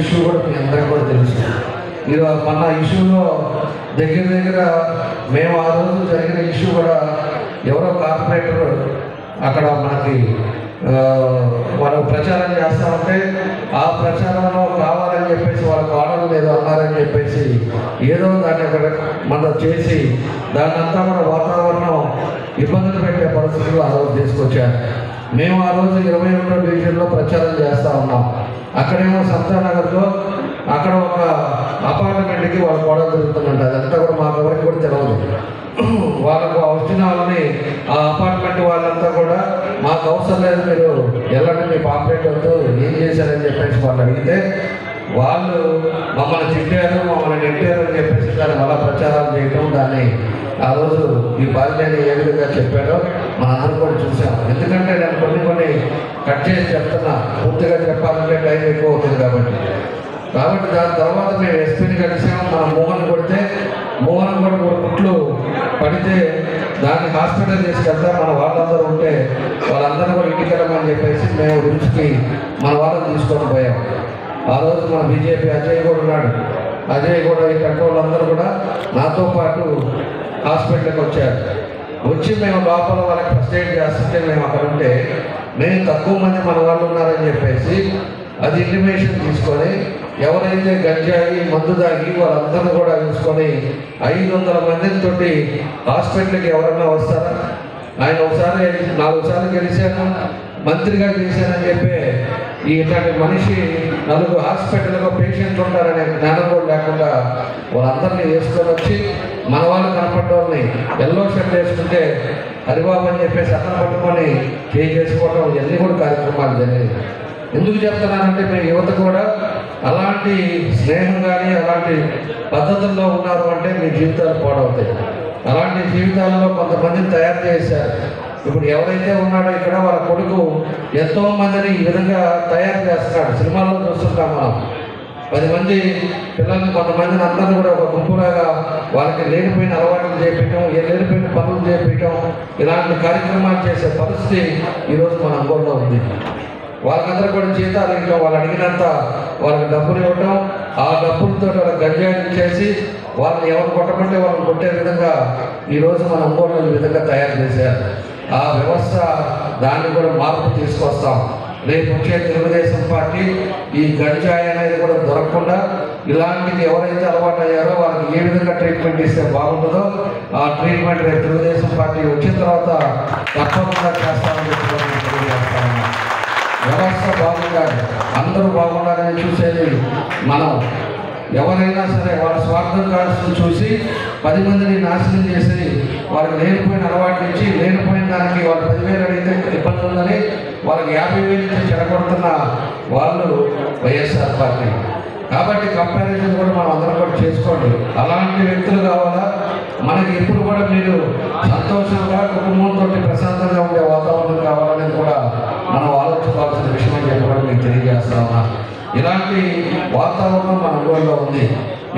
Issue కూడా మీ అందరికీ కూడా తెలుసు. ఈరోజు మన ఇష్యూలో దగ్గర మేము ఆ రోజు జరిగిన ఇష్యూ కూడా ఎవరో కార్పొరేటర్ అక్కడ మనకి వాళ్ళు ప్రచారం చేస్తామంటే ఆ ప్రచారంలో కావాలని చెప్పేసి వాళ్ళకు ఆర్డర్ లేదు అన్నారని చెప్పేసి ఏదో దాన్ని అక్కడ మనం చేసి దాన్ని అంతా కూడా వాతావరణం ఇబ్బందులు పెట్టే పరిస్థితులు ఆ రోజు తీసుకొచ్చారు. మేము ఆ రోజు 21వ డివిజన్లో ప్రచారం చేస్తూ ఉన్నాం. అక్కడేమో సంతానగర్లో అక్కడ ఒక అపార్ట్మెంట్కి వాళ్ళు కూడా జరుగుతుందంట. అదంతా కూడా మాకు ఎవరికి కూడా తెలియదు. వాళ్ళకు వచ్చిన వాళ్ళని ఆ అపార్ట్మెంట్ వాళ్ళంతా కూడా మాకు అవసరం లేదు, మీరు ఎలాంటి మీ పాంప్లెట్ వద్దు, ఏం చేశారని చెప్పేసి వాళ్ళు అడిగితే వాళ్ళు మమ్మల్ని తిట్టారు, మమ్మల్ని నెట్టారు అని చెప్పేసి దాన్ని మళ్ళా ప్రచారాలు చేయటం, దాన్ని ఆ రోజు ఈ బాధ్యతని ఏ విధంగా చెప్పారో మనందరం కూడా చూసాం. ఎందుకంటే నేను కొన్ని కట్ చేసి చెప్తున్నా, పూర్తిగా చెప్పాలంటే టైం ఎక్కువ అవుతుంది కాబట్టి దాని తర్వాత మేము ఎస్పీని కలిసాం. మనం మోహన్ కొడితే మోహన్ కూడా 3 కుట్లు పడితే దాన్ని హాస్పిటల్ తీసుకెళ్తా మన వాళ్ళందరూ ఉంటే వాళ్ళందరూ కూడా ఇంటికి వెళ్ళమని చెప్పేసి మేము రుచికి మన వాళ్ళని తీసుకొని పోయాం. ఆ రోజు మన బీజేపీ అజయ్ కూడా ఉన్నాడు. అజయ్ కూడా ఈ కంట్రోల్ అందరూ కూడా నాతో పాటు హాస్పిటల్కి వచ్చారు. వచ్చి మేము లోపల వాళ్ళకి ఫస్ట్ ఎయిడ్ చేస్తుంటే మేము అక్కడ ఉంటే మేము తక్కువ మంది మన వాళ్ళు ఉన్నారని చెప్పేసి అది ఇంటిమేషన్ తీసుకొని ఎవరైతే గంజాయి మందు దాగి వాళ్ళందరూ కూడా చూసుకొని 500 మందితో హాస్పిటల్కి ఎవరన్నా వస్తారా? ఆయన ఒకసారి 4 సార్లు గెలిచాను, మంత్రిగా చేశానని చెప్పి ఇట్లాంటి మనిషి 4 హాస్పిటల్లో పేషెంట్లు ఉంటారనే జ్ఞానం కూడా లేకుండా వాళ్ళందరినీ వేసుకొని వచ్చి మన వాళ్ళు కనపడ్డ వాళ్ళని ఎల్లో షర్ట్ వేసుకుంటే హరిబాబు అని చెప్పేసి అతను పట్టుకొని చేసుకోవడం, ఇవన్నీ కూడా కార్యక్రమాలు జరిగాయి. ఎందుకు చెప్తున్నానంటే మీ యువత కూడా అలాంటి స్నేహం కానీ అలాంటి పద్ధతుల్లో ఉన్నారు అంటే మీ జీవితాలు పాడవుతాయి. అలాంటి జీవితాలలో కొంతమందిని తయారు చేశారు. ఇప్పుడు ఎవరైతే ఉన్నాడో ఇక్కడ వాళ్ళ కొడుకు ఎంతోమందిని ఈ విధంగా తయారు చేస్తున్నాడు. సినిమాల్లో చూస్తుంటాం మనం. 10 మంది పిల్లల్ని కొంతమందిని అందరినీ కూడా ఒక గుంపులాగా వాళ్ళకి లేనిపోయిన అలవాట్లు చేపించడం, లేనిపోయిన పనులు చేపించడం, ఇలాంటి కార్యక్రమాలు చేసే పరిస్థితి ఈరోజు మన అంగోల్లో ఉంది. వాళ్ళకందరూ కూడా జీతాలు ఇవ్వడం, వాళ్ళు అడిగినంత వాళ్ళకి డబ్బులు ఇవ్వటం, ఆ డబ్బులతో వాళ్ళకి గంజాయిలు ఇచ్చేసి వాళ్ళని ఎవరు కొట్టమంటే వాళ్ళని కొట్టే విధంగా ఈరోజు మన అంగోళ్ళు ఈ విధంగా తయారు చేశారు. ఆ వ్యవస్థ దాన్ని కూడా మార్పు తీసుకొస్తాం. రేపు వచ్చే తెలుగుదేశం పార్టీ ఈ గంజాయి అనేది కూడా దొరకకుండా ఇలాంటిది ఎవరైతే అలవాటు అయ్యారో వాళ్ళకి ఏ విధంగా ట్రీట్మెంట్ ఇస్తే బాగుంటుందో ఆ ట్రీట్మెంట్ రేపు తెలుగుదేశం పార్టీ వచ్చిన తర్వాత తప్పకుండా చేస్తామని చెప్పి తెలియజేస్తామన్నా. వ్యవస్థ బాగుండాలి, అందరూ బాగుండాలని చూసేది మనం. ఎవరైనా సరే వాళ్ళ స్వార్థం కాల్సి చూసి 10 మందిని నాశనం చేసి వాళ్ళకి లేనిపోయిన అలవాటు ఇచ్చి లేనిపోయిన దానికి వాళ్ళు 10,000 అడిగితే ఇబ్బంది ఉందని వాళ్ళకి 50,000 ఇచ్చి చెడగొడుతున్న వాళ్ళు వైఎస్ఆర్ పార్టీ. కాబట్టి కంపారిజన్ కూడా మనం అందరం కూడా చేసుకోండి. అలాంటి వ్యక్తులు కావాలా మనకి? ఎప్పుడు కూడా మీరు సంతోషంగా కుటుంబంతో ప్రశాంతంగా ఉండే వాతావరణం కావాలనేది కూడా మనం ఆలోచించాల్సిన విషయం అని చెప్పి కూడా మీకు తెలియజేస్తా ఉన్నా. ఇలాంటి వాతావరణం మన ఊళ్ళో ఉంది.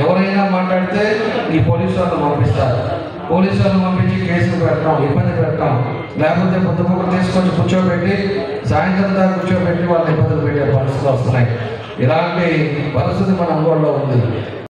ఎవరైనా మాట్లాడితే ఈ పోలీసు వాళ్ళని పంపిస్తారు. పోలీసు వాళ్ళని పంపించి కేసులు పెట్టడం, ఇబ్బంది పెట్టడం, లేకపోతే పొద్దుపూట తీసుకొచ్చి కూర్చోబెట్టి సాయంత్రం దాకా కూర్చోబెట్టి వాళ్ళని ఇబ్బందులు పెట్టే పరిస్థితులు వస్తున్నాయి. ఇలాంటి పరిస్థితి మన ఊళ్ళో ఉంది.